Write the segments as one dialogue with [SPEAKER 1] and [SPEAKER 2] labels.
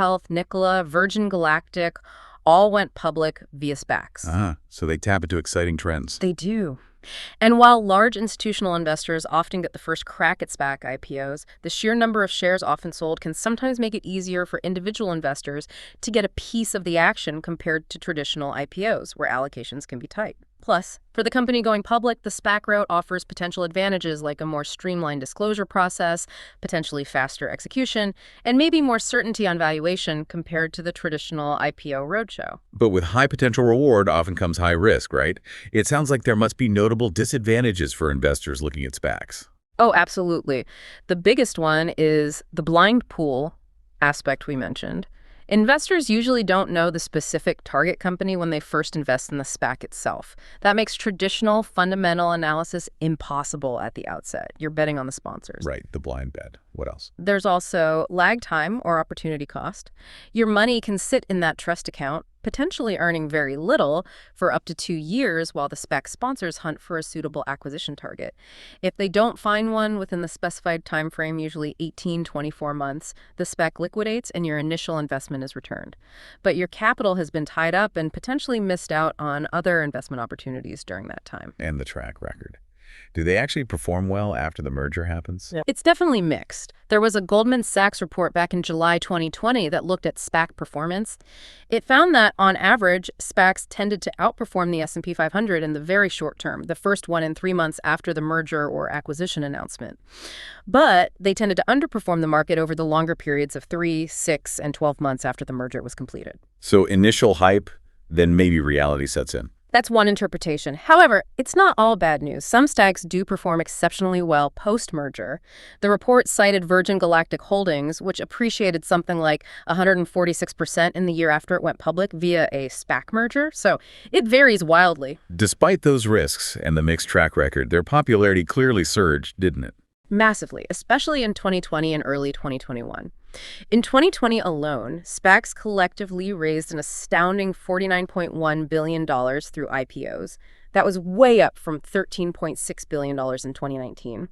[SPEAKER 1] Health, Nikola, Virgin Galactic, all went public via SPACs.
[SPEAKER 2] So they tap into exciting trends.
[SPEAKER 1] They do. And while large institutional investors often get the first crack at SPAC IPOs, the sheer number of shares often sold can sometimes make it easier for individual investors to get a piece of the action compared to traditional IPOs, where allocations can be tight. Plus, for the company going public, the SPAC route offers potential advantages like a more streamlined disclosure process, potentially faster execution, and maybe more certainty on valuation compared to the traditional IPO roadshow.
[SPEAKER 2] But with high potential reward often comes high risk, right? It sounds like there must be notable disadvantages for investors looking at SPACs.
[SPEAKER 1] Oh, absolutely. The biggest one is the blind pool aspect we mentioned. Investors usually don't know the specific target company when they first invest in the SPAC itself. That makes traditional fundamental analysis impossible at the outset. You're betting on the sponsors.
[SPEAKER 2] Right, the blind bet. What else?
[SPEAKER 1] There's also lag time or opportunity cost. Your money can sit in that trust account, potentially earning very little for up to 2 years while the SPAC sponsors hunt for a suitable acquisition target. If they don't find one within the specified time frame, usually 18-24 months, the SPAC liquidates and your initial investment is returned. But your capital has been tied up and potentially missed out on other investment opportunities during that time.
[SPEAKER 2] And the track record. Do they actually perform well after the merger happens?
[SPEAKER 1] It's definitely mixed. There was a Goldman Sachs report back in July 2020 that looked at SPAC performance. It found that, on average, SPACs tended to outperform the S&P 500 in the very short term, the first 1 and 3 months after the merger or acquisition announcement. But they tended to underperform the market over the longer periods of 3, 6, and 12 months after the merger was completed.
[SPEAKER 2] So initial hype, then maybe reality sets in.
[SPEAKER 1] That's one interpretation. However, it's not all bad news. Some SPACs do perform exceptionally well post-merger. The report cited Virgin Galactic Holdings, which appreciated something like 146% in the year after it went public via a SPAC merger. So it varies wildly.
[SPEAKER 2] Despite those risks and the mixed track record, their popularity clearly surged, didn't it?
[SPEAKER 1] Massively, especially in 2020 and early 2021. In 2020 alone, SPACs collectively raised an astounding $49.1 billion through IPOs. That was way up from $13.6 billion in 2019.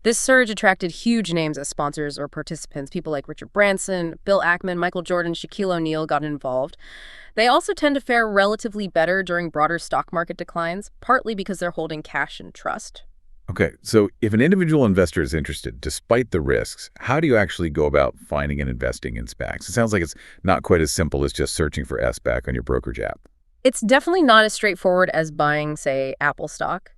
[SPEAKER 1] This surge attracted huge names as sponsors or participants. People like Richard Branson, Bill Ackman, Michael Jordan, Shaquille O'Neal got involved. They also tend to fare relatively better during broader stock market declines, partly because they're holding cash and trust.
[SPEAKER 2] Okay, so if an individual investor is interested, despite the risks, how do you actually go about finding and investing in SPACs? It sounds like it's not quite as simple as just searching for SPAC on your brokerage app.
[SPEAKER 1] It's definitely not as straightforward as buying, say, Apple stock.